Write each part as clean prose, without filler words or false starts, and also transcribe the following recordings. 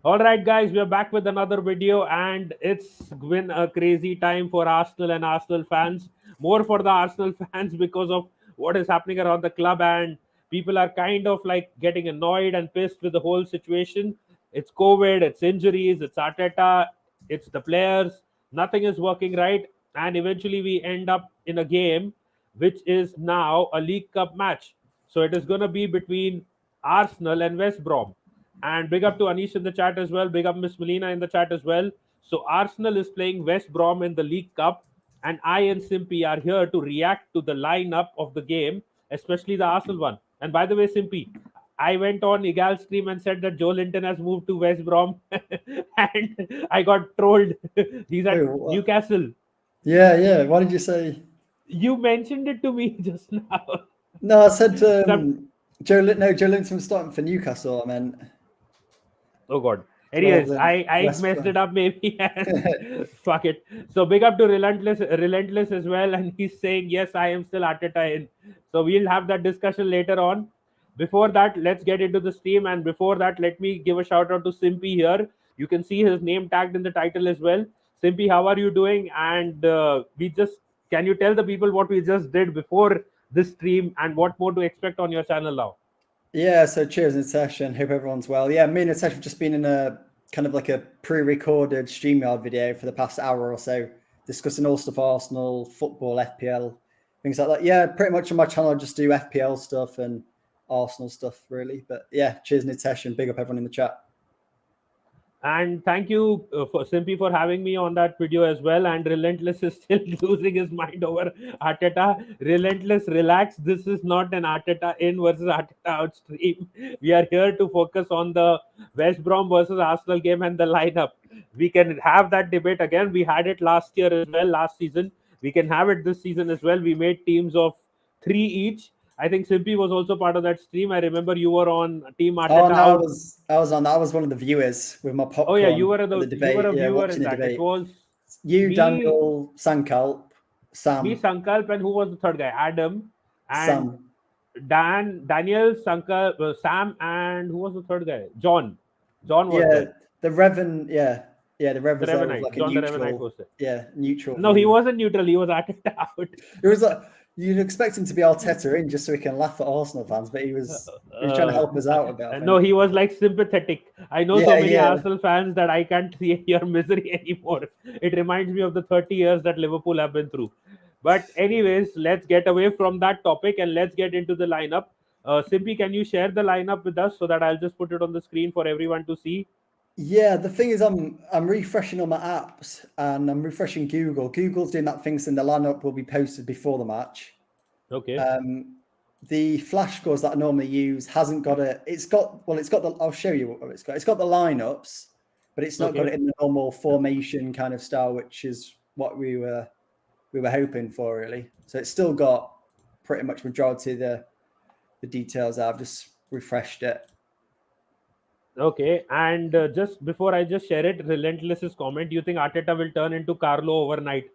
All right, guys, we are back with another video, and it's been a crazy time for Arsenal and Arsenal fans. More for the Arsenal fans because of what is happening around the club, and people are kind of like getting annoyed and pissed with the whole situation. It's COVID, it's injuries, it's Arteta, it's the players. Nothing is working right, and eventually we end up in a game which is now a League Cup match. So it is going to be between Arsenal and West Brom. And big up to Anish in the chat as well. Big up Miss Melina in the chat as well. So Arsenal is playing West Brom in the League Cup, and I and Simpy are here to react to the lineup of the game, especially the Arsenal one. And by the way, Simpy, I went on Egal's stream and said that Joe Linton has moved to West Brom, and I got trolled. He's at Newcastle. Yeah. Why did you say? You mentioned it to me just now. No, I said Joe Linton was starting for Newcastle. I meant. Oh God. Anyways, I messed it up maybe. Fuck it. So big up to Relentless as well, and he's saying yes, I am still Arteta in. So we'll have that discussion later on. Before that, let's get into the stream, and before that, let me give a shout out to Simpy here. You can see his name tagged in the title as well. Simpy, how are you doing? And can you tell the people what we just did before this stream and what more to expect on your channel now? Yeah, so cheers, Natasha. Hope everyone's well. Yeah, me and Natasha have just been in a kind of like a pre-recorded StreamYard video for the past hour or so, discussing all stuff Arsenal, football, FPL, things like that. Yeah, pretty much on my channel I just do FPL stuff and Arsenal stuff, really. But yeah, cheers, Natasha, and big up everyone in the chat. And thank you for Simpy for having me on that video as well. And Relentless is still losing his mind over Arteta. Relentless, relax. This is not an Arteta in versus Arteta out stream. We are here to focus on the West Brom versus Arsenal game and the lineup. We can have that debate again. We had it last year as well, last season. We can have it this season as well. We made teams of 3 each. I think Simpy was also part of that stream. I remember you were on Team Arteta. Oh no, I was on. I was one of the viewers with my popcorn. Oh yeah, you were the debate. You were a yeah, viewer watching in the that. debate. It was you, me, Daniel, Sankalp, Sam. Me, Sankalp, and who was the third guy? Adam and Sam. Daniel, Sankalp, Sam, and who was the third guy? John. John was there. The Revan. The Revan. The Revanite. Like John a the neutral. Revanite was there. Yeah, neutral. No, he wasn't neutral. He was Arteta out. It was like you'd expect him to be Arteta in just so he can laugh at Arsenal fans, but he was trying to help us out a bit. No, he was like sympathetic. I know so many Arsenal fans that I can't see your misery anymore. It reminds me of the 30 years that Liverpool have been through. But anyways, let's get away from that topic and let's get into the lineup. Simpy, can you share the lineup with us so that I'll just put it on the screen for everyone to see? Yeah, the thing is, I'm refreshing all my apps and I'm refreshing Google. Google's doing that thing saying the lineup will be posted before the match. Okay. The flash scores that I normally use hasn't got it. It's got the. I'll show you what it's got. It's got the lineups, but it's not got it in the normal formation kind of style, which is what we were hoping for, really. So it's still got pretty much majority of the details. I've just refreshed it. Okay, and just before I just share it, Relentless's comment, do you think Arteta will turn into Carlo overnight?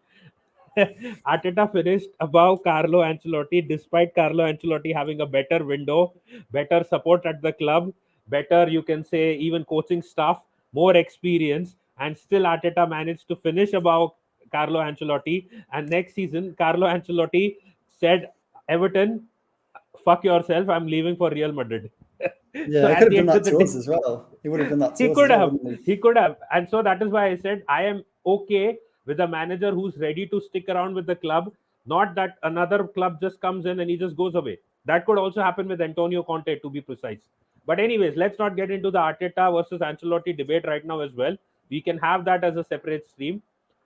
Arteta finished above Carlo Ancelotti, despite Carlo Ancelotti having a better window, better support at the club, better, you can say, even coaching staff, more experience, and still Arteta managed to finish above Carlo Ancelotti. And next season, Carlo Ancelotti said, Everton, fuck yourself, I'm leaving for Real Madrid. Yeah, he could have done that to us as well. He would have done that to us. He could have. And so that is why I said I am okay with a manager who's ready to stick around with the club, not that another club just comes in and he just goes away. That could also happen with Antonio Conte, to be precise. But anyways, let's not get into the Arteta versus Ancelotti debate right now as well. We can have that as a separate stream.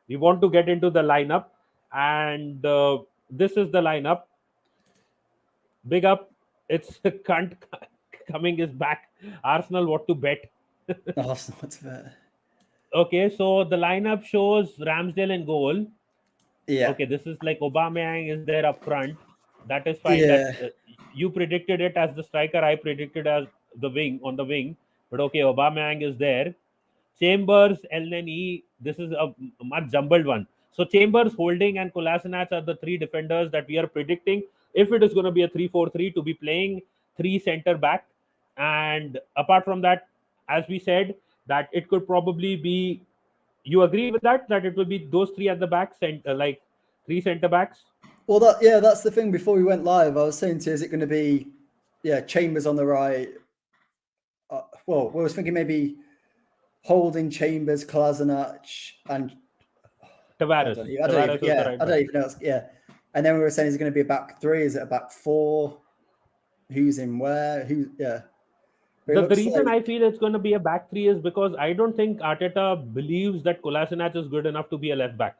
We want to get into the lineup. And this is the lineup. Big up. It's cunt coming is back. Arsenal, what to bet? Arsenal, what to bet? Okay, so the lineup shows Ramsdale in goal. Yeah. Okay, this is like Aubameyang is there up front. That is fine. Yeah. You predicted it as the striker. I predicted as the wing on the wing. But okay, Aubameyang is there. Chambers, Elneny. This is a much jumbled one. So Chambers, Holding, and Kolasinac are the 3 defenders that we are predicting. If it is going to be a 3-4-3, to be playing 3 centre back. And apart from that, as we said, that it could probably be. You agree with that? That it will be those three at the back, like three center backs. Well, that's the thing. Before we went live, I was saying to you, is it going to be, Chambers on the right? Well, I was thinking maybe Holding, Chambers, Kolasinac, and Tavares. I don't even, Tavares was the right I don't back. even know. And then we were saying, is it going to be a back three? Is it a back four? Who's in where? But it The looks reason like, I feel it's going to be a back three is because I don't think Arteta believes that Kolasinac is good enough to be a left back.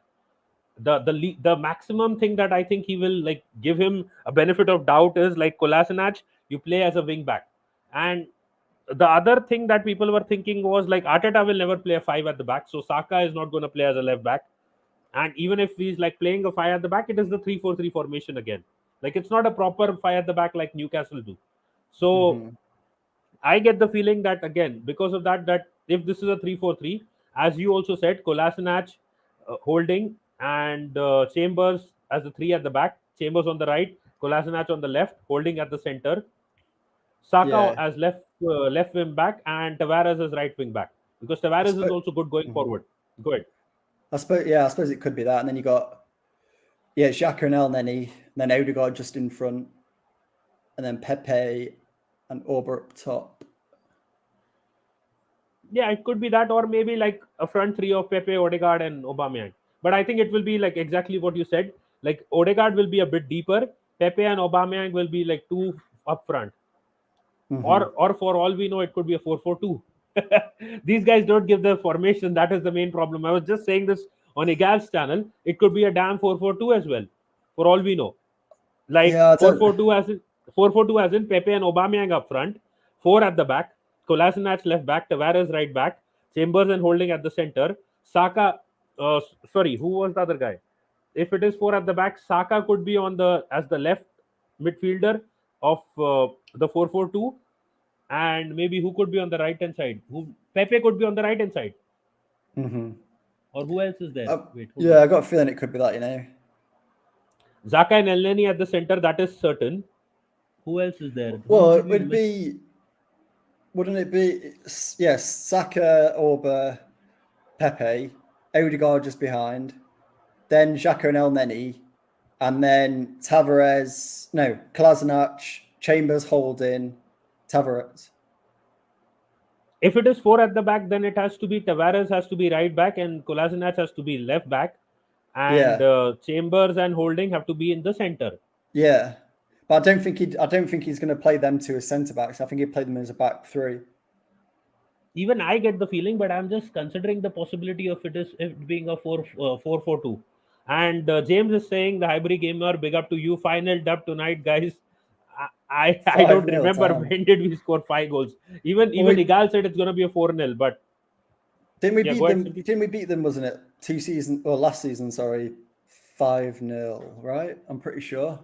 The maximum thing that I think he will like give him a benefit of doubt is like Kolasinac, you play as a wing back. And the other thing that people were thinking was like Arteta will never play a five at the back, so Saka is not going to play as a left back. And even if he's like playing a five at the back, it is the 3-4-3 formation again. Like it's not a proper five at the back like Newcastle do. So mhm. I get the feeling that again, because of that, that if this is a 3-4-3, as you also said, Kolasinac holding and Chambers as the three at the back, Chambers on the right, Kolasinac on the left, holding at the center, Saka Yeah. as left wing back, and Tavares as right wing back. Because I Tavares is suppose, also good going mhm. forward. Go ahead. I suppose it could be that. And then you got, Xhaka and El Neni, and then Odegaard just in front, and then Pepe and Auber up top. Yeah, it could be that, or maybe like a front three of Pepe, Odegaard, and Aubameyang. But I think it will be like exactly what you said. Like Odegaard will be a bit deeper. Pepe and Aubameyang will be like two up front. Mm-hmm. Or for all we know, it could be a 4-4-2. These guys don't give the formation. That is the main problem. I was just saying this on Igal's channel. It could be a damn 4-4-2 as well, for all we know. Like Yeah, I don't. 4-4-2 as in Pepe and Aubameyang up front, four at the back, Kolasinac left back, Tavares right back, Chambers and Holding at the center, Saka. Sorry, who was the other guy? If it is four at the back, Saka could be on the as the left midfielder of the 4-4-2, and maybe who could be on the right hand side? Who Pepe could be on the right hand side, Mm-hmm. or who else is there? Wait, hold on. Yeah, I got a feeling it could be that. Zaka and Elneny at the center. That is certain. Who else is there? Who Well, did we miss? wouldn't it be? Yes, Saka, Auber, Pepe, Odegaard just behind, then Xhaka and El Neni, and then Tavares. No, Kolasinac, Chambers, Holding, Tavares. If it is four at the back, then it has to be Tavares has to be right back and Kolasinac has to be left back, and Yeah, Chambers and Holding have to be in the center. yeah. But I don't think he's going to play them two as centre backs. I think he'd play them as a back three. Even I get the feeling, but I'm just considering the possibility of it being a 4-4-2. And James is saying the Highbury gamer, big up to you. Final dub tonight, guys. I don't 5-0 remember down. when did we score 5 goals. Even Well, Igal said it's gonna be a 4-0, but didn't we yeah, beat go ahead, them? Simpy. Didn't we beat them? Wasn't it last season? Sorry, 5-0. Right? I'm pretty sure.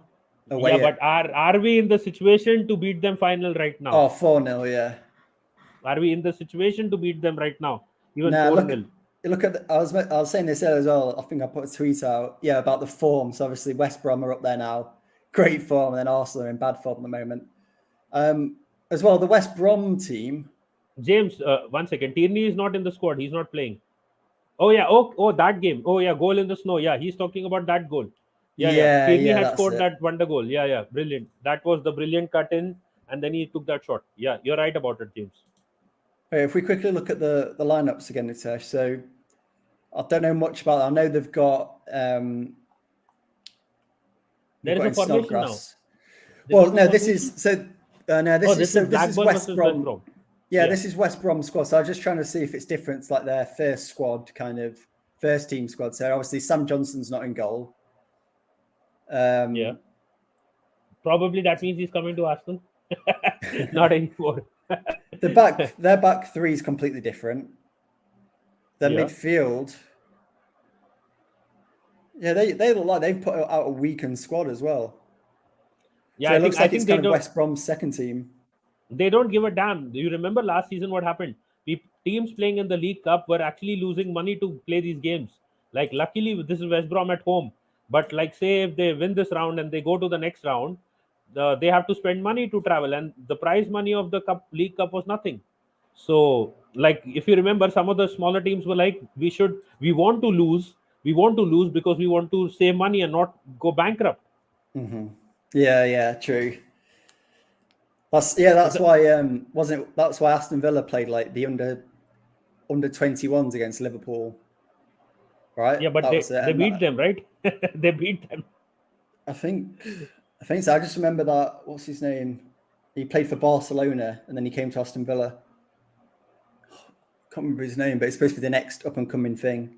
Yeah, Away but at are we in the situation to beat them final right now? 4-0. Yeah. Are we in the situation to beat them right now? Even Nah, 4-0. look at. I was saying this earlier as well. I think I put a tweet out. Yeah, about the form. So obviously West Brom are up there now, great form, and then Arsenal are in bad form at the moment. As well, the West Brom team. James, 1 second. Tierney is not in the squad. He's not playing. Oh yeah. Oh, that game. Oh yeah, goal in the snow. Yeah, he's talking about that goal. Yeah, yeah. Yeah, Tierney yeah, had that's scored it. that wonder goal. Yeah, yeah. Brilliant. That was the brilliant cut in, and then he took that shot. Yeah, you're right about it, James. Okay, if we quickly look at the lineups again, Nitesh. So I don't know much about that. I know they've got There is in a formation now. Snodgrass. There Well, is a no, this formation. is so. No, Oh, this is Blackburn West versus West Brom. Brom. Yeah, Yeah. this is West Brom squad. So I was just trying to see if it's different, like their first squad, kind of first team squad. So obviously Sam Johnson's not in goal. Yeah. Probably that means he's coming to Arsenal. Not anymore. Their back three is completely different. Their Yeah. midfield, yeah, they look like they've put out a weakened squad as well. Yeah, So it looks I like it's think they kind of don't West Brom's second team. give a damn. Do you remember last season what happened? Teams playing in the League Cup were actually losing money to play these games. Like luckily this is West Brom at home, but like say if they win this round and they go to the next round, they have to spend money to travel, and the prize money of the League Cup was nothing. So Like if you remember, some of the smaller teams were like, we want to lose because we want to save money and not go bankrupt. Mm-hmm. Yeah, true. That's So that's why wasn't it, that's why Aston Villa played like the under 21s against Liverpool, right? yeah, but That was it. they And beat them, right? They beat them. I think I think so. I just remember that. What's his name? He played for Barcelona and then he came to Aston Villa. Can't remember his name, but it's supposed to be the next up and coming thing.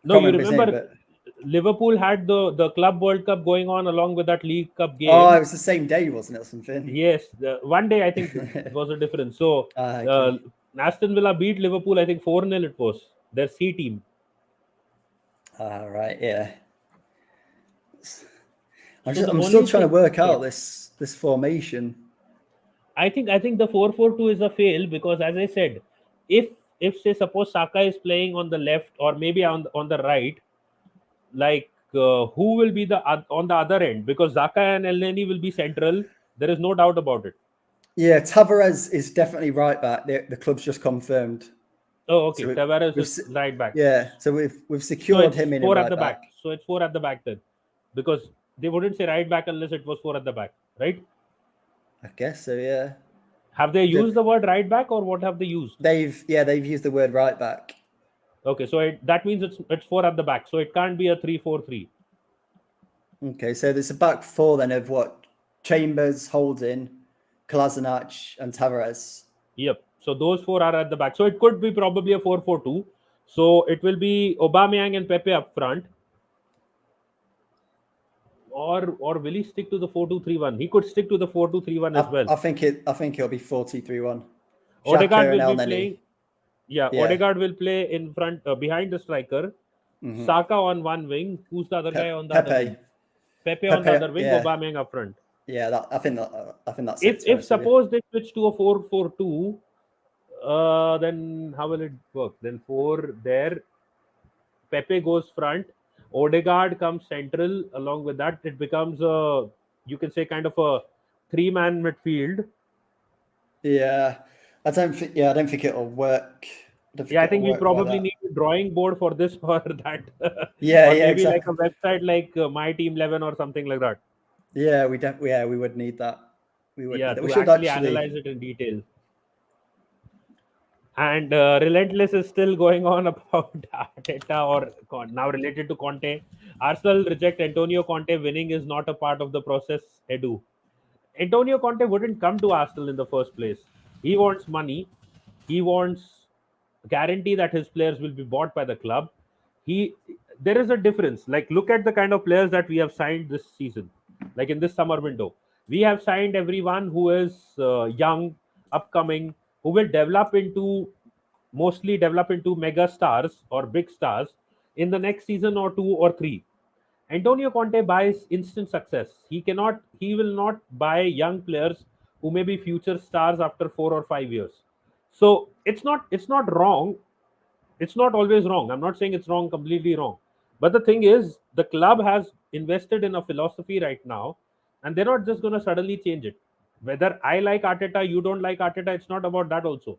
I No, can't you remember his name, remember but Liverpool had the Club World Cup going on along with that League Cup oh, it game. was the same day, wasn't it, or something? Yes, one day I think it was a difference. So uh, Okay. Aston Villa beat Liverpool. I think 4-0 it was their C team. Right, yeah. So the I'm still only trying to thing, work sorry, out this formation. I think the 4-4-2 is a fail because, as I said, if if say suppose Saka is playing on the left or maybe on the right, like who will be on the other end? Because Zaka and Elneny will be central. There is no doubt about it. Yeah, Tavares is definitely right back. The club's just confirmed. Oh, So okay. Tavares we've is right back. yeah, so we've So secured it's him in four at right the back. back. So it's four at the back then, because they wouldn't say right back unless it was four at the back, right? I guess so. Yeah, Have they The- used the word right back or what have they used? they've used the word right back. Okay, so that means it's four at the back. So it can't be a 3-4-3. Okay, so there's a back four then of what Chambers, Holding, Kolasinac, and Tavares. Yep. So those four are at the back. So it could be probably a 4-4-2. So it will be Aubameyang and Pepe up front, or will he stick to the 4-2-3-1? He could stick to the 4-2-3-1 as well. I think it'll be 4-2-3-1. Odegaard Xhaka and will El be Neni. playing. Yeah, Yeah. Odegaard will play in front, behind the striker. Mm-hmm. Saka on one wing. Who's the other guy on the other Pepe. wing? Pepe on the other wing. Yeah, Aubameyang up front. yeah. I think that's If it. To be if honest with you. suppose they switch to a 4-4-2, then how will it work? Then four there. Pepe goes front. Odegaard comes central. Along with that, it becomes a, you can say, kind of a three-man midfield. Yeah, I don't think. Yeah, I don't think it'll work. I don't think Yeah, I it'll think we work like probably that. need a drawing board for this or that, Yeah, or yeah, maybe like exactly. a website like My Team 11 or something like that. Yeah, we would need that. We would Yeah, need that. We to should actually actually. analyze it in detail. And Relentless is still going on about Arteta or now related to Conte. Arsenal reject Antonio Conte. Winning is not a part of the process. Edu. Antonio Conte wouldn't come to Arsenal in the first place. He wants money. He wants guarantee that his players will be bought by the club. He There is a difference. Like look at the kind of players that we have signed this season. Like in this summer window, we have signed everyone who is young, upcoming, who will develop into mega stars or big stars in the next season or two or three. Antonio Conte buys instant success. He will not buy young players who may be future stars after 4 or 5 years. So it's not wrong. It's not always wrong. I'm not saying it's wrong, completely wrong. But the thing is, the club has invested in a philosophy right now, and they're not just going to suddenly change it. Whether I like Arteta, you don't like Arteta, it's not about that also.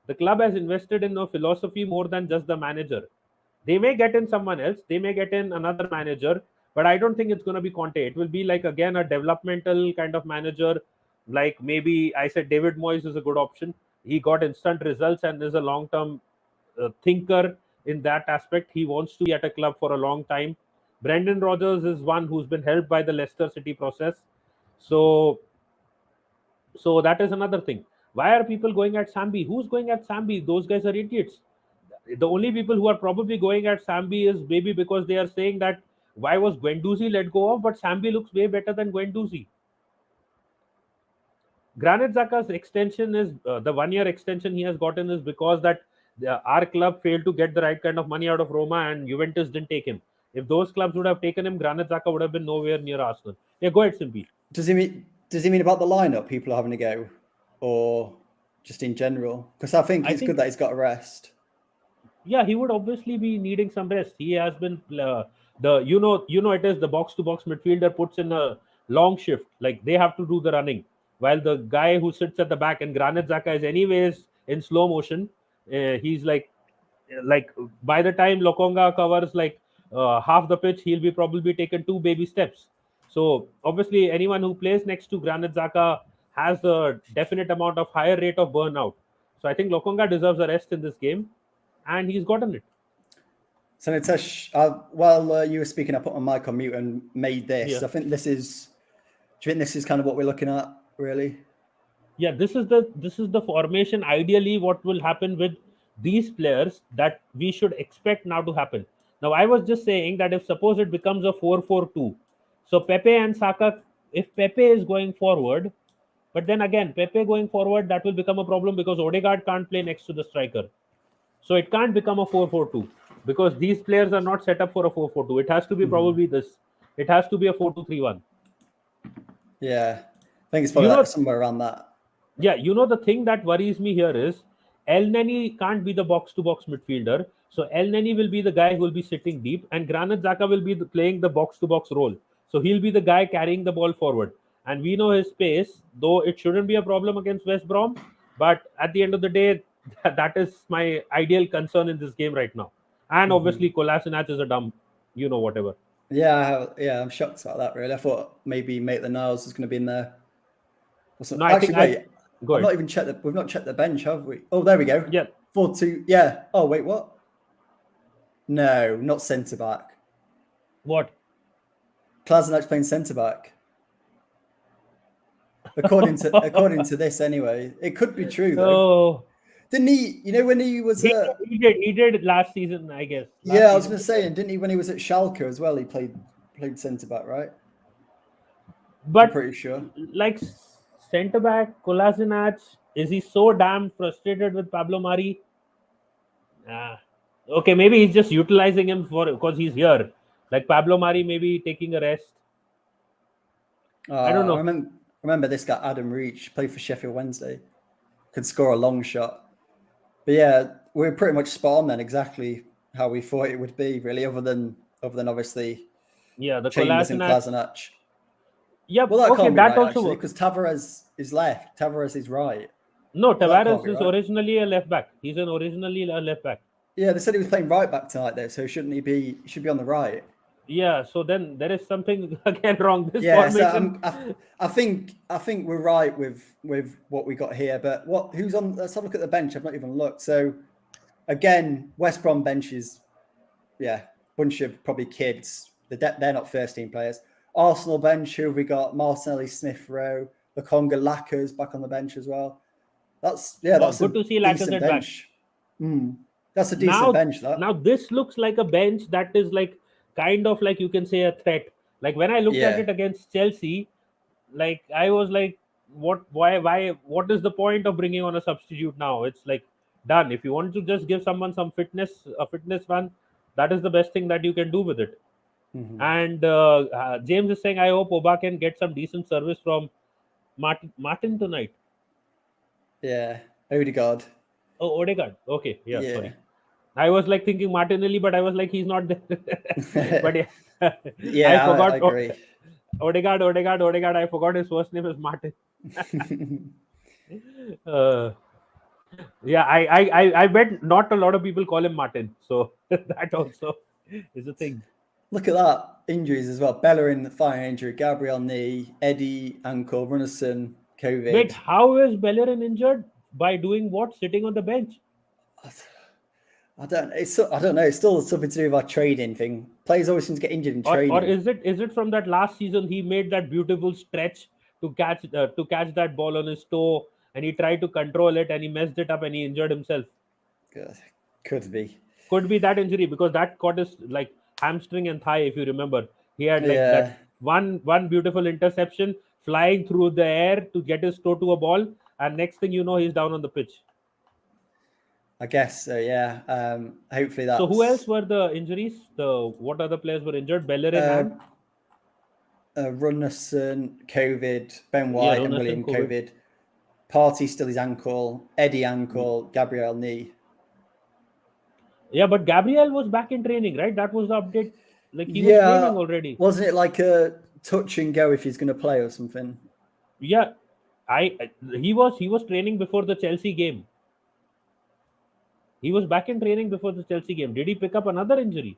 The club has invested in a philosophy more than just the manager. They may get in someone else, they may get in another manager, but I don't think it's going to be Conte. It will be like again a developmental kind of manager. Like maybe I said David Moyes is a good option. He got instant results and is a long term thinker in that aspect. He wants to be at a club for a long time. Brendan Rodgers is one who's been helped by the Leicester City process. So that is another thing. Why are people going at Sambi? Who's going at Sambi? Those guys are idiots. The only people who are probably going at Sambi is maybe because they are saying that why was Guendouzi let go of, but Sambi looks way better than Guendouzi. Granit Xhaka's extension is the 1 year extension he has gotten is because that our club failed to get the right kind of money out of Roma and Juventus didn't take him. If those clubs would have taken him, Granit Xhaka would have been nowhere near Arsenal. Yeah, go ahead, Simpy. Does he mean about the lineup? People are having a go, or just in general? Because I think I it's good think, that he's got a rest. yeah, he would obviously be needing some rest. He has been the it is the box to box midfielder puts in a long shift. Like they have to do the running, while the guy who sits at the back and Granit Xhaka is anyways in slow motion. He's like by the time Lokonga covers half the pitch, he'll be probably taken 2 baby steps. So obviously, anyone who plays next to Granit Xhaka has a definite amount of higher rate of burnout. So I think Lokonga deserves a rest in this game, and he's gotten it. So Nitesh, while you were speaking, I put my mic on mute and made this. Yeah. I think this is. Do you think this is kind of what we're looking at, really? Yeah, this is the formation. Ideally, what will happen with these players that we should expect now to happen. Now, I was just saying that if suppose it becomes a 4-4-2, so Pepe and Saka, if Pepe is going forward, but then again Pepe going forward, that will become a problem because Odegaard can't play next to the striker. So it can't become a 4-4-2 because these players are not set up for a 4-4-2. It has to be probably this. It has to be a 4-2-3-1. Yeah, I think it's probably somewhere around that. Yeah, the thing that worries me here is El Neni can't be the box to box midfielder. So El Neni will be the guy who will be sitting deep, and Granit Xhaka will be playing the box to box role. So he'll be the guy carrying the ball forward. And we know his pace, though it shouldn't be a problem against West Brom. But at the end of the day, that is my ideal concern in this game right now. And obviously, Kolasinac is a dumb, whatever. Yeah, I'm shocked about that, really. I thought maybe Maitland-Niles was going to be in there. No, Actually, wait. Go ahead. We've not checked the bench, have we? Oh, there we go. Yeah. 4-2. Yeah. Oh, wait, what? No, not centre back. What? Klasnac's playing centre back. According to this, anyway, it could be true though. Oh. Didn't he? When he was he did last season, I guess. I was going to say, and didn't he when he was at Schalke as well? He played centre back, right? But I'm pretty sure. Like centre back, Kolasinac, is he so damn frustrated with Pablo Mari? Okay, maybe he's just utilizing him because he's here. Like Pablo Mari maybe taking a rest. I don't know. I remember this guy, Adam Reach, played for Sheffield Wednesday. Could score a long shot. But yeah, we're pretty much spot on then, exactly how we thought it would be, really, other than obviously the Chambers and Klasinac. Yeah, well, that can't be that right, also works. Because Tavares is left, Tavares is right. No, Tavares is originally a left back. He's originally a left back. Yeah, they said he was playing right back tonight though, so shouldn't he be? He should be on the right. Yeah, so then there is something again wrong. This formation. So I think we're right with what we got here. But who's on? Let's have a look at the bench. I've not even looked. So again, West Brom bench is bunch of probably kids. They're not first team players. Arsenal bench. Who have we got? Martinelli, Smith Rowe, the Conga Lackers back on the bench as well. That's good to see Lackers at back. That's a decent bench. Now this looks like a bench that is like kind of like you can say a threat. Like when I looked at it against Chelsea, like I was like, what is the point of bringing on a substitute now? It's like done. If you want to just give someone a fitness run, that is the best thing that you can do with it. And James is saying, I hope Oba can get some decent service from Martin tonight. Yeah, Odegaard. Oh, Odegaard. Okay, sorry. I was like thinking Martinelli, but I was like, he's not there. But I forgot. I agree. Odegaard. I forgot his first name is Martin. I bet not a lot of people call him Martin. So that also is a thing. Look at that. Injuries as well. Bellerin, thigh injury. Gabriel, knee. Eddie, ankle. Runnison, COVID. Wait, how is Bellerin injured? By doing what? Sitting on the bench? I don't know. It's still something to do with our trading thing. Players always seem to get injured in training. Or is it from that last season he made that beautiful stretch to catch that ball on his toe, and he tried to control it and he messed it up and he injured himself? Could be that injury, because that caught his like hamstring and thigh. If you remember, he had that one beautiful interception flying through the air to get his toe to a ball, and next thing you know, he's down on the pitch. I guess so, yeah. Hopefully that's... So who else were the injuries? What other players were injured? Bellerin and? Runnison, COVID. Ben White and William, COVID. Partey still his ankle. Eddie ankle. Gabriel knee. Yeah, but Gabriel was back in training, right? That was the update. Like he was training already. Wasn't it like a touch and go if he's going to play or something? Yeah. He was training before the Chelsea game. He was back in training before the Chelsea game. Did he pick up another injury?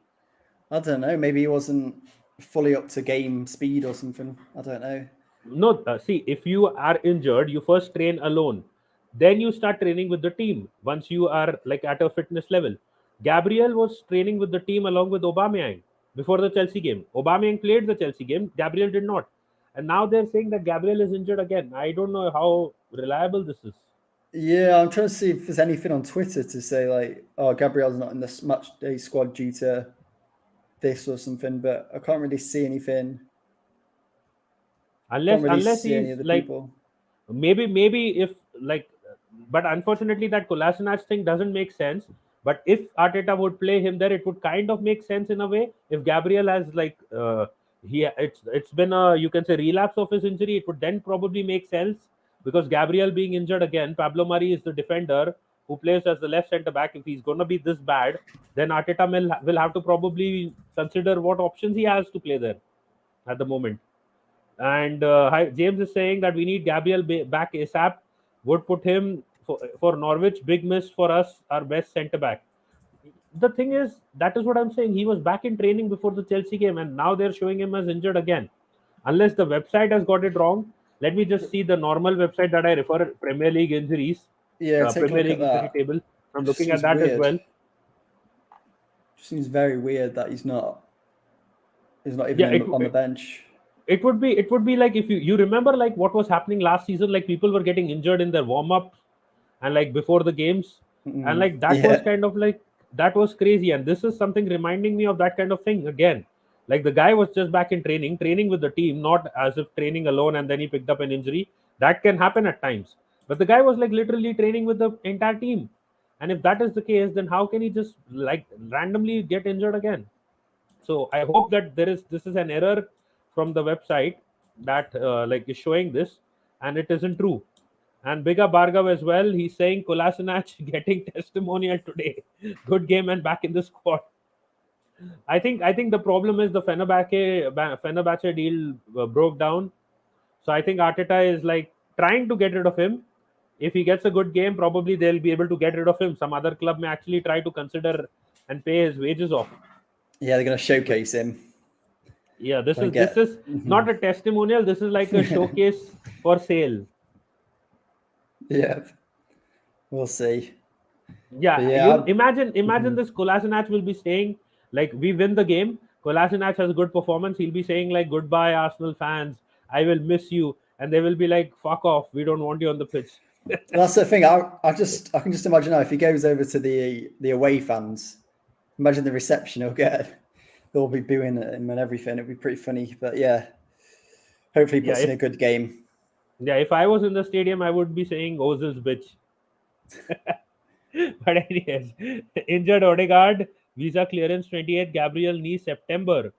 I don't know. Maybe he wasn't fully up to game speed or something. I don't know. No, see, if you are injured, you first train alone. Then you start training with the team once you are like at a fitness level. Gabriel was training with the team along with Aubameyang before the Chelsea game. Aubameyang played the Chelsea game. Gabriel did not. And now they're saying that Gabriel is injured again. I don't know how reliable this is. Yeah, I'm trying to see if there's anything on Twitter to say like, oh, Gabriel's not in this match day squad due to this or something, but I can't really see anything. Can't Unless really unless see any he's of the like people. maybe if like, but unfortunately that Kolasinac thing doesn't make sense. But if Arteta would play him there, it would kind of make sense in a way. If Gabriel has like it's been a, you can say, relapse of his injury, it would then probably make sense, because Gabriel being injured again, Pablo Mari is the defender who plays as the left centre back. If he's going to be this bad, then Arteta will have to probably consider what options he has to play there at the moment. And James is saying that we need Gabriel back ASAP. Would put him for Norwich. Big miss for us, our best centre back. The thing is, that is what I'm saying. He was back in training before the Chelsea game, and now they're showing him as injured again. Unless the website has got it wrong. Let me just see the normal website that I refer, Premier League injuries, Yeah, take a Premier look at League injury that. table. I'm It just looking at seems that as weird. well. Just seems very weird that he's not even Yeah, on the bench. it would be like, if you remember like what was happening last season, like people were getting injured in their warm up and like before the games, and like that was Yeah, kind of like, that was crazy. And this is something reminding me of that kind of thing again. Like the guy was just back in training with the team, not as if training alone and then he picked up an injury. That can happen at times, but the guy was like literally training with the entire team. And if that is the case, then how can he just like randomly get injured again? So I hope that this is an error from the website that like is showing this, and it isn't true. And Biga Bhargav as well, he's saying Kolasinac getting testimonial today. Good game and back in the squad. I think the problem is the Fenerbahce deal broke down. So I think Arteta is like trying to get rid of him. If he gets a good game, probably they'll be able to get rid of him. Some other club may actually try to consider and pay his wages off. yeah, they're going to showcase him. Yeah, this Gonna is this get. is not a testimonial. This is like a showcase for sale. Yeah, we'll see. But Yeah, yeah, you imagine this Kolasinac will be saying like, we win the game. Kolasinac has a good performance. He'll be saying like, goodbye Arsenal fans. I will miss you, and they will be like, fuck off. We don't want you on the pitch. that's the thing. I can just imagine now if he goes over to the away fans. Imagine the reception he'll get. They'll be booing at him and everything. It'll be pretty funny. But yeah, hopefully he Yeah, puts in a good game. if I was in the stadium, I would be saying Ozil's bitch. But anyways, injured Odegaard, visa clearance 28th, Gabriel knee September.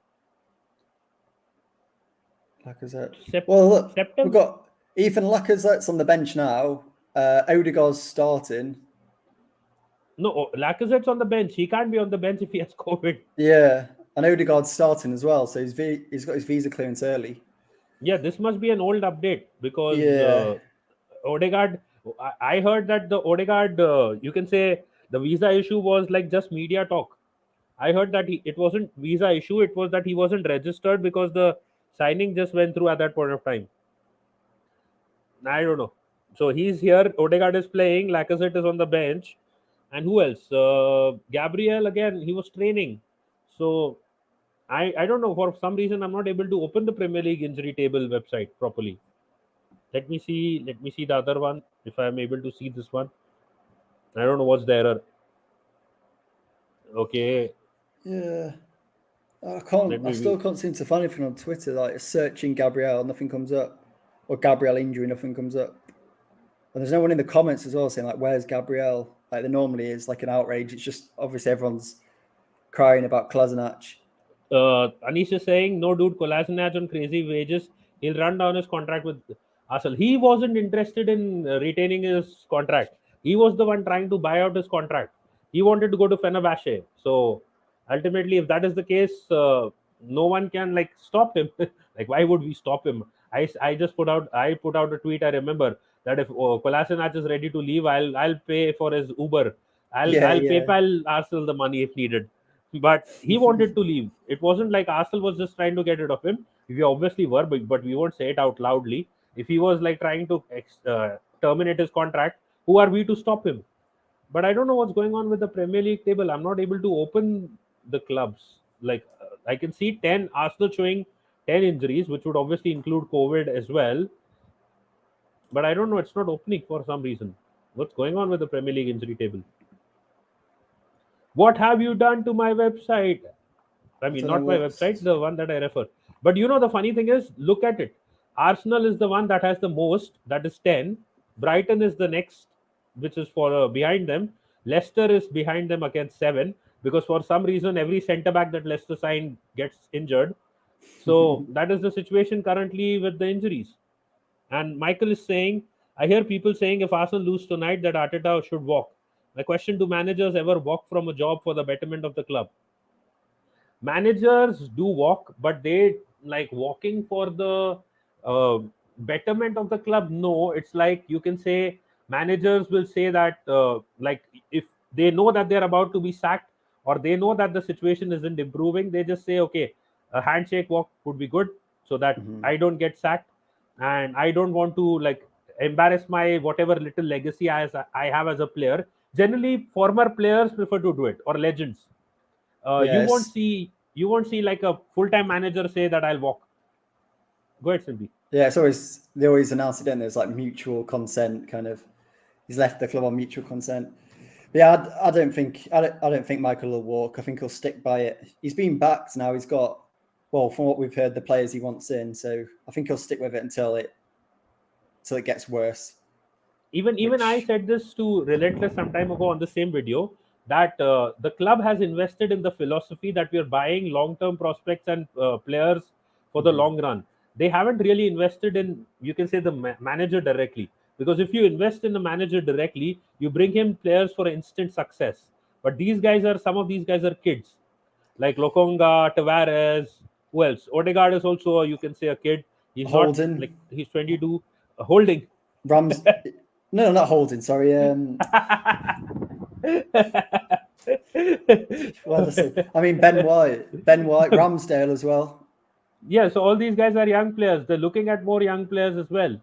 Lacazette. Sep- Well, look, we've September. got Ethan Lacazette's on the bench now. Odegaard's starting. No, Lacazette's on the bench. He can't be on the bench if he has COVID. Yeah, and Odegaard's starting as well. So he's got his visa clearance early. Yeah, this must be an old update, because Yeah, Odegaard. I heard that the Odegaard, you can say the visa issue was like just media talk. I heard that it wasn't visa issue. It was that he wasn't registered because the signing just went through at that point of time. I don't know. So he's here. Odegaard is playing. Lacazette is on the bench, and who else? Gabriel again. He was training. So I don't know. For some reason, I'm not able to open the Premier League injury table website properly. Let me see. Let me see the other one. If I'm able to see this one, I don't know what's the error. Okay, yeah. let I me still view. can't seem to find anything on Twitter. Like searching Gabriel, nothing comes up, or Gabriel injury, nothing comes up. And there's no one in the comments as well saying like, "Where's Gabriel?" Like there normally is like an outrage. It's just obviously everyone's crying about Kolasinac. Anish is saying, no, dude, Kolasinac on crazy wages. He'll run down his contract with Arsenal. He wasn't interested in retaining his contract. He was the one trying to buy out his contract. He wanted to go to Fenerbahce. So ultimately, if that is the case, no one can like stop him. Like, why would we stop him? I just put out a tweet. I remember that if Kolasinac is ready to leave, I'll pay for his Uber. I'll yeah. PayPal Arsenal the money if needed. But he wanted to leave. It wasn't like Arsenal was just trying to get rid of him. We obviously were, but we won't say it out loudly. If he was like trying to terminate his contract, who are we to stop him? But I don't know what's going on with the Premier League table. I'm not able to open the clubs. Like I can see 10 Arsenal showing 10 injuries, which would obviously include COVID as well. But I don't know. It's not opening for some reason. What's going on with the Premier League injury table? What have you done to my website? I I mean, don't know not my what's. website, the one that I refer. But the funny thing is, look at it. Arsenal is the one that has the most, that is 10. Brighton is the next, which is for behind them. Leicester is behind them against 7, because for some reason, every centre back that Leicester signed gets injured. So that is the situation currently with the injuries. And Michael is saying, I hear people saying if Arsenal lose tonight, that Arteta should walk. My question: do managers ever walk from a job for the betterment of the club? Managers do walk, but they like walking for the uh, betterment of the club. No, it's like you can say managers will say that like if they know that they're about to be sacked, or they know that the situation isn't improving, they just say, okay, a handshake walk would be good, so that Mhm. I don't get sacked, and I don't want to like embarrass my whatever little legacy I have as a player. Generally former players prefer to do it, or legends. You won't Yes. see you won't see like a full-time manager say that I'll walk. Go ahead, Simpy. Yeah, it's always they always announce it, don't they? There's like mutual consent, kind of. He's left the club on mutual consent. But yeah, I don't think Michael will walk. I think he'll stick by it. He's been backed now. He's got well, from what we've heard, the players he wants in. So I think he'll stick with it until it gets worse. Even I Which said this to Relentless some time ago on the same video, that the club has invested in the philosophy that we are buying long-term prospects and players for the mhm. long run. They haven't really invested in, you can say, the manager directly, because if you invest in the manager directly, you bring him players for instant success. But some of these guys are kids, like Lokonga, Tavares. Who else? Odegaard is also, you can say, a kid. He's not like Holding he's 22. Holding. Rams. No, not Holding. Sorry. What did I say? I mean Ben White. Ben White, Ramsdale as well. Yeah, so all these guys are young players. They're looking at more young players as well.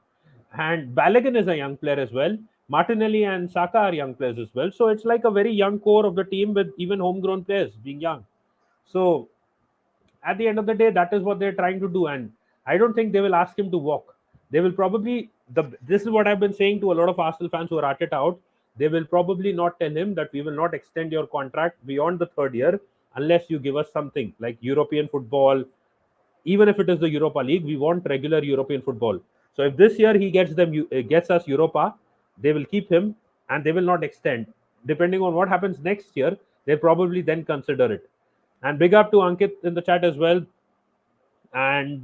And Balogun is a young player as well. Martinelli and Saka are young players as well. So it's like a very young core of the team with even homegrown players being young. So at the end of the day, that is what they're trying to do. And I don't think they will ask him to walk. They will probably, this is what I've been saying to a lot of Arsenal fans who are at it out. They will probably not tell him that we will not extend your contract beyond the third year unless you give us something like European football. Even if it is the Europa League, we want regular European football. So if this year he gets us Europa, they will keep him and they will not extend. Depending on what happens next year, they probably then consider it. And big up to Ankit in the chat as well. And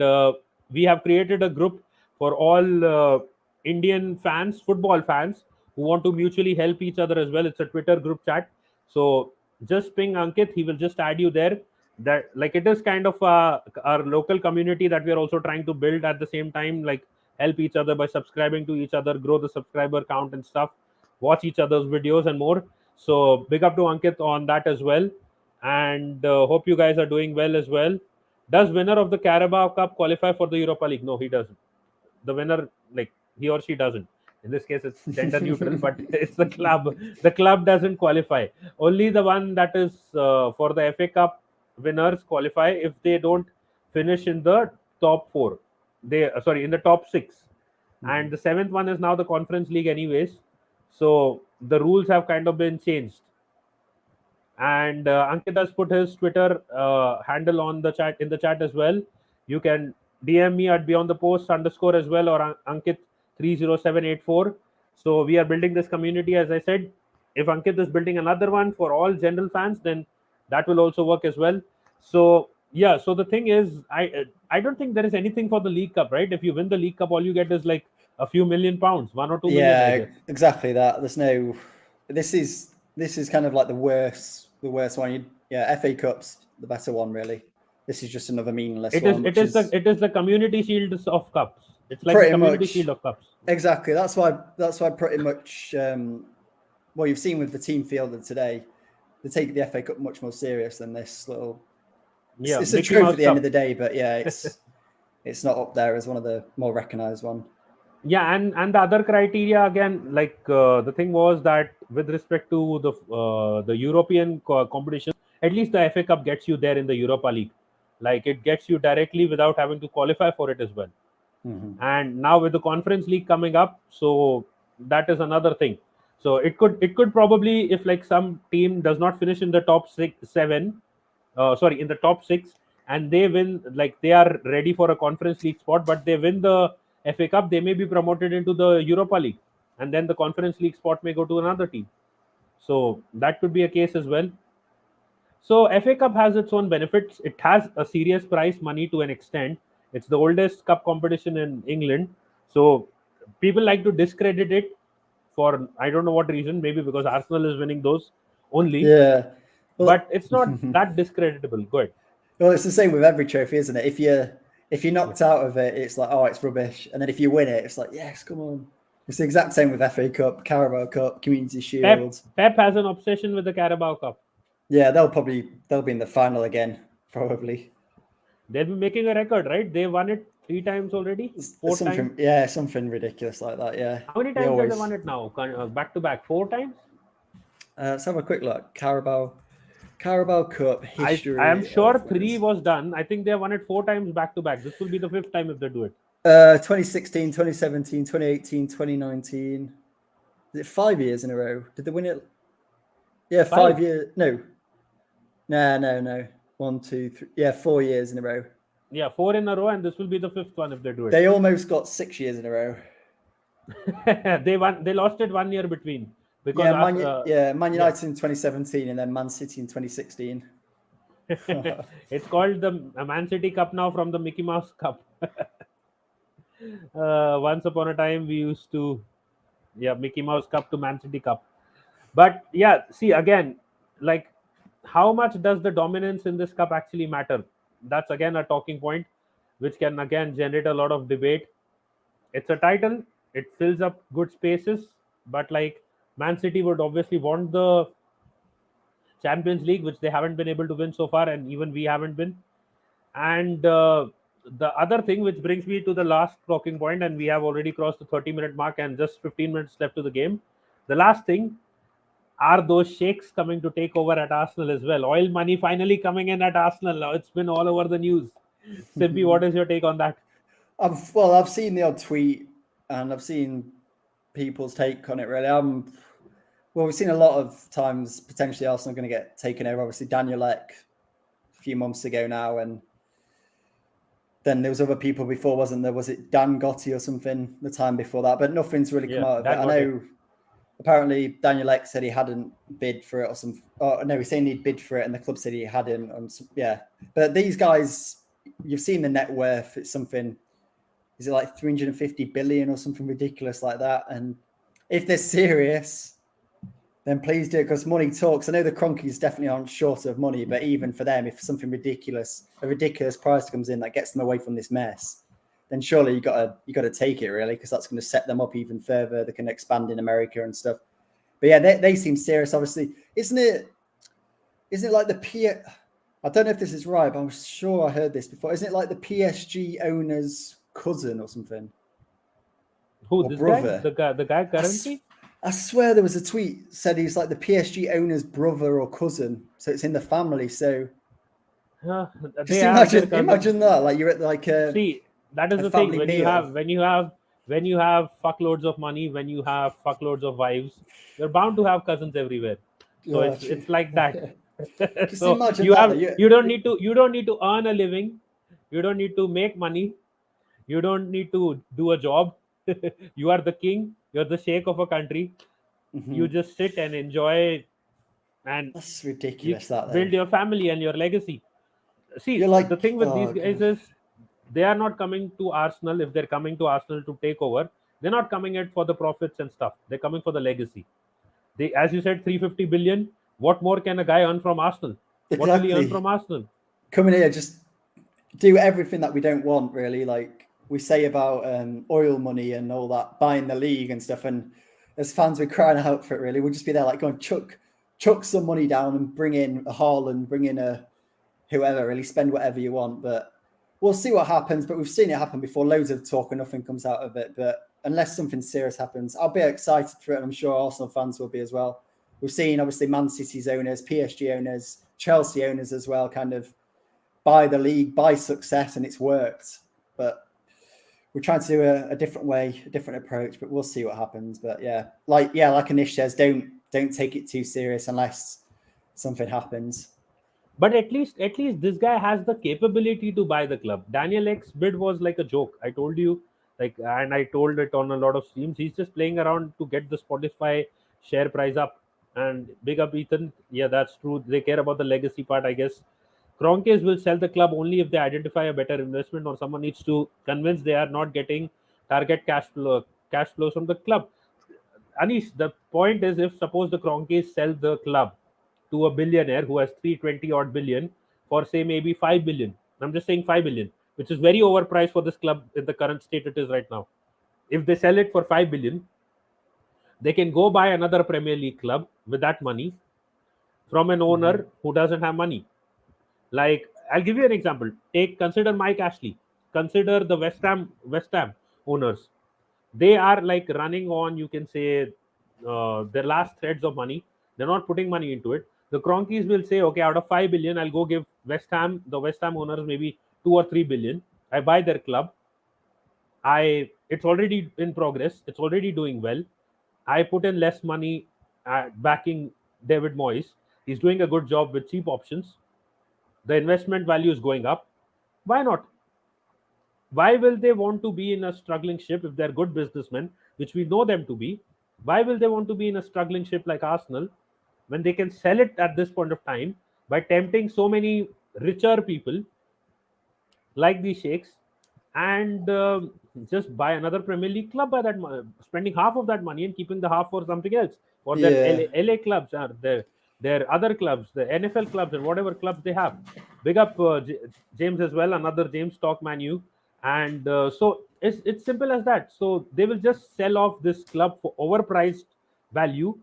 we have created a group for all Indian fans, football fans, who want to mutually help each other as well. It's a Twitter group chat, so just ping Ankit, he will just add you there. That, like, it is kind of our local community that we are also trying to build at the same time, like help each other by subscribing to each other, grow the subscriber count and stuff, watch each other's videos and more. So big up to Ankit on that as well. And hope you guys are doing well as well. Does winner of the Carabao Cup qualify for the Europa League? No, he doesn't. The winner, like, he or she doesn't. In this case, it's gender neutral, but it's the club. The club doesn't qualify. Only the one that is for the FA Cup winners qualify if they don't finish in the top four. In the top six. And the seventh one is now the Conference League, anyways. So the rules have kind of been changed. And Ankit has put his Twitter handle on the chat, in the chat as well. You can DM me at beyond the post underscore as well, or Ankit 30784. So we are building this community, as I said. If Ankit is building another one for all general fans, then that will also work as well. So yeah, so the thing is, I don't think there is anything for the League Cup, right? If you win the League Cup, all you get is like a few £1 million, 1 or 2 million, I Yeah, guess. exactly that. There's no. This is kind of like the worst one. Yeah, FA Cup's the better one, really. This is just another meaningless It is one, it which is the is it is the community shield of cups. It's like the pretty community shield much of cups. exactly. That's why pretty much well, you've seen with the team fielder today, they take the FA Cup much more serious than this little. Yeah, it's a Mickey trophy Mouse at the end Cup. of the day, but yeah, it's not up there as one of the more recognised one. Yeah, and the other criteria again, like the thing was that with respect to the European competitions, at least the FA Cup gets you there in the Europa League, like it gets you directly without having to qualify for it as well. And now with the Conference League coming up, so that is another thing. So it could probably, if like some team does not finish in the top six, seven, sorry, in the top six, and they win, like they are ready for a Conference League spot, but they win the FA Cup, they may be promoted into the Europa League, and then the Conference League spot may go to another team. So that could be a case as well. So FA Cup has its own benefits. It has a serious prize money to an extent. It's the oldest cup competition in England. So people like to discredit it for I don't know what reason. Maybe because Arsenal is winning those only. Yeah, well, But it's not that discreditable. Good. well, it's the same with every trophy, isn't it? If you're Yeah. knocked out of it, it's like, oh, it's rubbish, and then if you win it, it's like, yes, come on. It's the exact same with FA Cup, Carabao Cup, Community Pep Shield. Pep has an obsession with the Carabao Cup. Yeah, they'll be in the final again, probably. They'll be making a record, right? They won it 3 times already, four times. Something ridiculous like that. Yeah, How many they times have they always. won it now? Back to back, 4 times. Let's have a quick look. Carabao Cup I am history sure of 3 winners. was done. I think they won it 4 times back to back. This will be the 5th time if they do it. 2016, 2017, 2018, 2019. Is it 5 years in a row? Did they win it? Yeah, 5. 5 years. No. 1, 2, 3. Yeah, 4 years in a row. Yeah, 4 in a row, and this will be the 5th one if they do it. They almost got 6 years in a row. They won. They lost it 1 year between because Man United in 2017 and then Man City in 2016. It's called the Man City Cup now from the Mickey Mouse Cup. Once upon a time, we used to, yeah, Mickey Mouse Cup to Man City Cup. But yeah, see again, like how much does the dominance in this cup actually matter? That's again a talking point, which can again generate a lot of debate. It's a title, it fills up good spaces, but like Man City would obviously want the Champions League, which they haven't been able to win so far, and even we haven't been. And the other thing, which brings me to the last talking point, and we have already crossed the 30-minute mark and just 15 minutes left to the game. The last thing, are those sheikhs coming to take over at Arsenal as well? Oil money finally coming in at Arsenal. It's been all over the news. Simpy, what is your take on that? I've seen the odd tweet and I've seen people's take on it. Really, we've seen a lot of times potentially Arsenal going to get taken over. Obviously, Daniel Ek a few months ago now, and then there was other people before, wasn't there? Was it Dan Gotti or something the time before that? But nothing's really come out of it. I know. Apparently, Daniel Ek said he hadn't bid for it or something. Oh, no, he's saying he'd bid for it, and the club said he hadn't. Yeah, but these guys, you've seen the net worth. It's something. Is it like 350 billion or something ridiculous like that? And if they're serious, then please do it because money talks. I know the Cronkies definitely aren't short of money, but even for them, if something a ridiculous price comes in that gets them away from this mess, then surely you got to take it really, because that's going to set them up even further. They can expand in America and stuff. But yeah, they seem serious. Obviously, isn't it like I don't know if this is right, but I'm sure I heard this before. Isn't it like the PSG owner's cousin or something? Who, or this brother? guy? The guy currently? I swear there was a tweet said he's like the PSG owner's brother or cousin, so it's in the family. So just imagine that, like you're at like see, that is the thing when you have fuckloads of money, when you have fuckloads of wives, you're bound to have cousins everywhere. So it's like that. So you don't need to earn a living, you don't need to make money, you don't need to do a job. You are the king, you're the sheikh of a country. You just sit and enjoy, and that's ridiculous. Build your family and your legacy. See, the thing with these guys is they are not coming to Arsenal. If they're coming to Arsenal to take over, they're not coming it for the profits and stuff. They're coming for the legacy. They, as you said, 350 billion. What more can a guy earn from Arsenal? Exactly. What will he earn from Arsenal? Coming here, just do everything that we don't want, really. Like we say about oil money and all that, buying the league and stuff. And as fans, we're crying out for it. Really, we'll just be there like going chuck some money down and bring in a Haaland, bring in a whoever. Really, spend whatever you want, but we'll see what happens. But we've seen it happen before. Loads of talk and nothing comes out of it. But unless something serious happens, I'll be excited for it, and I'm sure Arsenal fans will be as well. We've seen obviously Man City's owners, PSG owners, Chelsea owners as well, kind of buy the league, buy success, and it's worked. But we're trying to do a different way, a different approach. But we'll see what happens. But like Anish says, don't take it too serious unless something happens. But at least this guy has the capability to buy the club. Daniel X bid was like a joke. I told you, and I told it on a lot of streams. He's just playing around to get the Spotify share price up. And big up Ethan. Yeah, that's true. They care about the legacy part, I guess. Kroenkes will sell the club only if they identify a better investment, or someone needs to convince they are not getting target cash flows from the club. Anish, the point is, if suppose the Kroenkes sell the club to a billionaire who has 320 odd billion for say maybe 5 billion. I'm just saying 5 billion, which is very overpriced for this club in the current state it is right now. If they sell it for 5 billion, they can go buy another Premier League club with that money from an owner who doesn't have money. Like, I'll give you an example. Consider Mike Ashley. Consider the West Ham owners. They are like running on, you can say, their last threads of money. They're not putting money into it. The Kroenkes will say, okay, out of 5 billion, I'll go give the West Ham owners maybe 2 or 3 billion. I buy their club. It's already in progress. It's already doing well. I put in less money backing David Moyes. He's doing a good job with cheap options. The investment value is going up. Why not? Why will they want to be in a struggling ship if they're good businessmen, which we know them to be? Why will they want to be in a struggling ship like Arsenal when they can sell it at this point of time by tempting so many richer people like the Sheikhs and just buy another Premier League club by that spending half of that money and keeping the half for something else for their LA clubs or their other clubs, the NFL clubs and whatever clubs they have. Big up James as well, another James Talk Manu, and so it's simple as that. So they will just sell off this club for overpriced value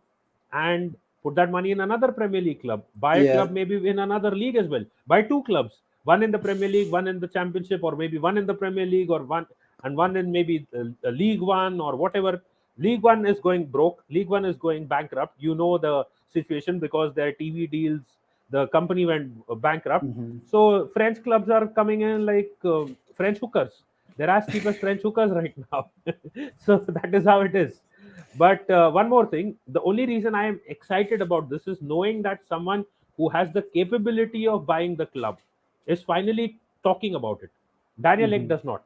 and put that money in another Premier League club. Buy a club maybe in another league as well. Buy two clubs, one in the Premier League, one in the Championship, or maybe one in the Premier League, or one in maybe League One or whatever. League One is going broke. League One is going bankrupt. You know the situation because their TV deals, the company went bankrupt. So French clubs are coming in like French hookers. They're as cheap as French hookers right now. So that is how it is. But one more thing, the only reason I am excited about this is knowing that someone who has the capability of buying the club is finally talking about it. Daniel Ek does not.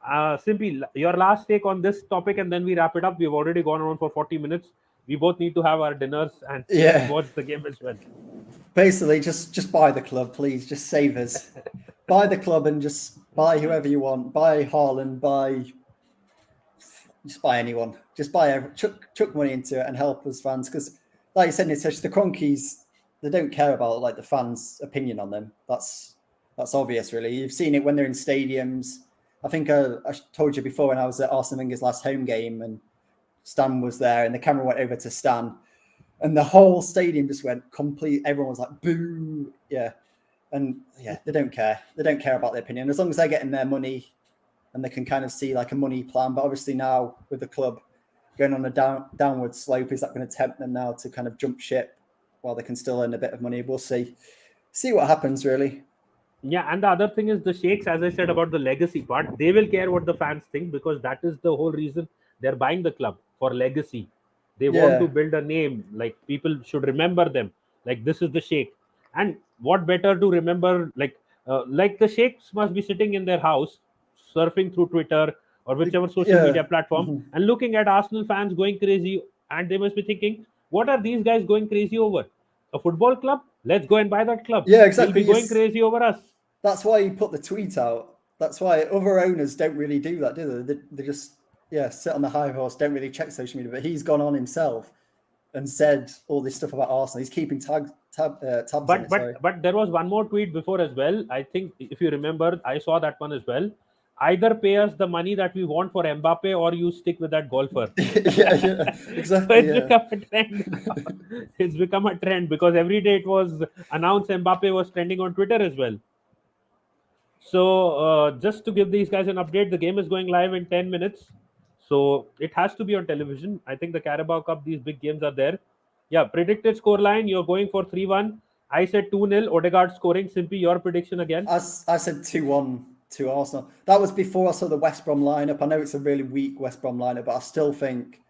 Simpy, your last take on this topic, and then we wrap it up. We've already gone on for 40 minutes. We both need to have our dinners and watch the game as well. Basically, just buy the club, please. Just save us. Buy the club and just buy whoever you want. Buy Haaland, just buy anyone. Just chuck money into it and help us fans. Because, like you said, Nitesh, the Kroenkes, they don't care about like the fans' opinion on them. That's obvious, really. You've seen it when they're in stadiums. I think I told you before when I was at Arsene Wenger's last home game and Stan was there and the camera went over to Stan and the whole stadium just went complete. Everyone was like, boo. Yeah. And they don't care. They don't care about their opinion. As long as they're getting their money and they can kind of see like a money plan. But obviously now with the club going on a downward slope, is that going to tempt them now to kind of jump ship while they can still earn a bit of money? We'll see what happens, really. Yeah, and the other thing is the Sheikhs, as I said about the legacy part, they will care what the fans think because that is the whole reason they're buying the club, for legacy. They want to build a name, like people should remember them. Like, this is the Sheikh. And what better to remember, like the Sheikhs must be sitting in their house, surfing through Twitter or whichever social media platform, and looking at Arsenal fans going crazy, and they must be thinking, what are these guys going crazy over? A football club? Let's go and buy that club. Yeah, exactly. They'll be going crazy over us. That's why he put the tweet out. That's why other owners don't really do that, do they? They just sit on the high horse, don't really check social media. But he's gone on himself and said all this stuff about Arsenal. He's keeping tabs on it. But there was one more tweet before as well. I think if you remember, I saw that one as well. either pay us the money that we want for Mbappe or you stick with that golfer. Yeah, So exactly. it's Yeah. become a trend now. It's become a trend because every day it was announced Mbappe was trending on Twitter as well. So just to give these guys an update, the game is going live in 10 minutes. So it has to be on television. I think the Carabao Cup, these big games are there. Yeah, predicted scoreline, you're going for 3-1. I said 2-0, Odegaard scoring. Simpy, your prediction again? I said 2-1 to Arsenal. That was before I saw the West Brom lineup. I know it's a really weak West Brom lineup, but I still think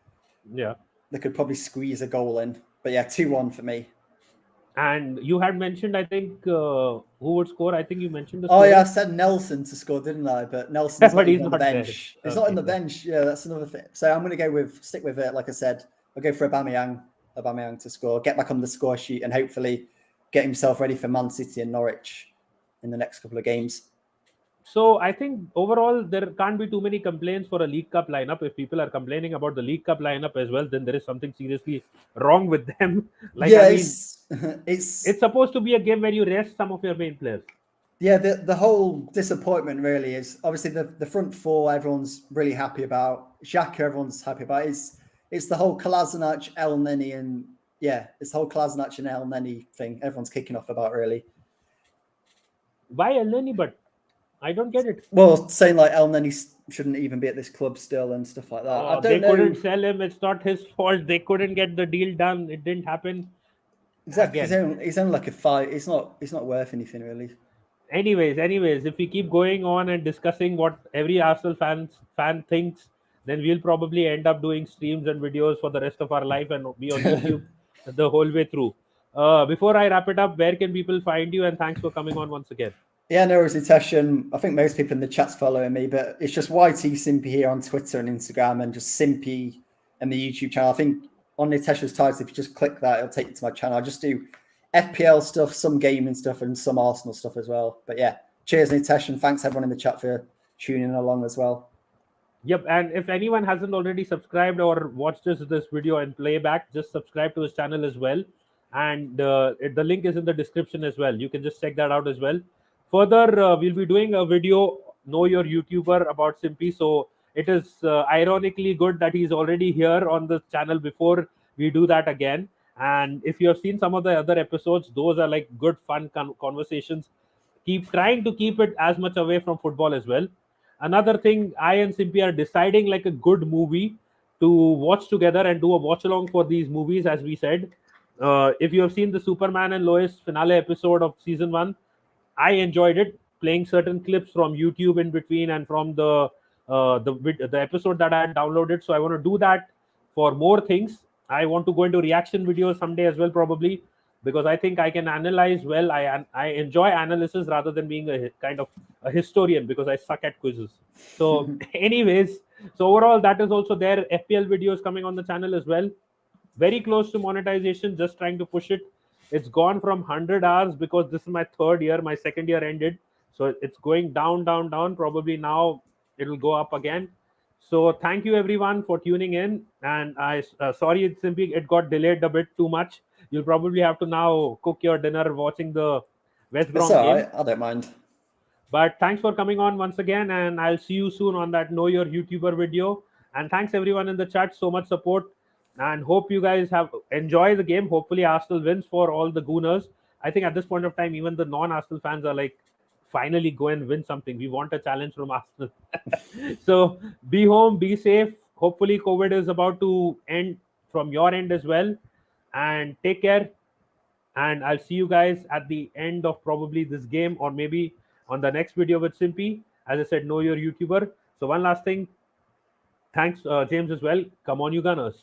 Yeah. they could probably squeeze a goal in. But yeah, 2-1 for me. And you had mentioned, I think, who would score? I think you mentioned the Oh yeah, I scorer, said Nelson to score, didn't I? But Nelson's but not he's even on the not there. bench. He's not in Okay, the fine. bench. Yeah, that's another thing. So I'm going to stick with it. Like I said, I'll go for Aubameyang to score, get back on the score sheet, and hopefully get himself ready for Man City and Norwich in the next couple of games. So I think overall there can't be too many complaints for a League Cup lineup. If people are complaining about the League Cup lineup as well, then there is something seriously wrong with them. Like, I Yeah, mean, it's it's supposed to be a game where you rest some of your main players. yeah. The whole disappointment really is obviously the front four. Everyone's really happy about Xhaka. Everyone's happy about it's the whole Kolasinac, El Neni, and yeah, it's the whole Kolasinac and El Neni thing. Everyone's kicking off about really. Why Elneny? But I don't get it. Well, saying like El Neni shouldn't even be at this club still and stuff like that. I They don't couldn't know sell him. It's not his fault. They couldn't get the deal done. It didn't happen. exactly. Again, He's only like a five. It's not worth anything really. anyways, if we keep going on and discussing what every Arsenal fan thinks, then we'll probably end up doing streams and videos for the rest of our life and be on YouTube the whole way through. Before I wrap it up, where can people find you? And thanks for coming on once again. Yeah, no worries, Nitesh. I think most people in the chat's following me, but it's just YT Simpy here on Twitter and Instagram, and just Simpy and the YouTube channel. I think on Nitesh's title, if you just click that, it'll take you to my channel. I just do FPL stuff, some gaming stuff, and some Arsenal stuff as well. But yeah, cheers, Nitesh, and thanks everyone in the chat for tuning along as well. Yep, and if anyone hasn't already subscribed or watched this video in playback, just subscribe to his channel as well. And the link is in the description as well. You can just check that out as well. Further, we'll be doing a video, Know Your YouTuber, about Simpy. So it is ironically good that he's already here on the channel before we do that again. And if you have seen some of the other episodes, those are like good, fun conversations. Keep trying to keep it as much away from football as well. Another thing, I and Simpy are deciding like a good movie to watch together and do a watch along for these movies, as we said. If you have seen the Superman and Lois finale episode of season 1, I enjoyed it, playing certain clips from YouTube in between and from the episode that I had downloaded. So I want to do that for more things. I want to go into reaction videos someday as well, probably, because I think I can analyze well. I enjoy analysis rather than being a kind of a historian because I suck at quizzes. So, anyways, so overall, that is also there. FPL videos coming on the channel as well. Very close to monetization, just trying to push it. It's gone from 100 hours because this is my third year. My second year ended, so it's going down, down, down. Probably now it'll go up again. So thank you everyone for tuning in. And I sorry, it's simply it got delayed a bit too much. You'll probably have to now cook your dinner watching the West It's Brom all game. right. I don't mind. But thanks for coming on once again, and I'll see you soon on that Know Your YouTuber video. And thanks everyone in the chat, so much support, and hope you guys have enjoy the game. Hopefully Arsenal wins for all the Gooners. I think at this point of time, even the non-Arsenal fans are like, finally go and win something. We want a challenge from Arsenal. So be home, be safe. Hopefully COVID is about to end from your end as well, and take care. And I'll see you guys at the end of probably this game or maybe on the next video with Simpy. As I said, know your YouTuber. So one last thing. Thanks, James, as well. Come on, you Gunners.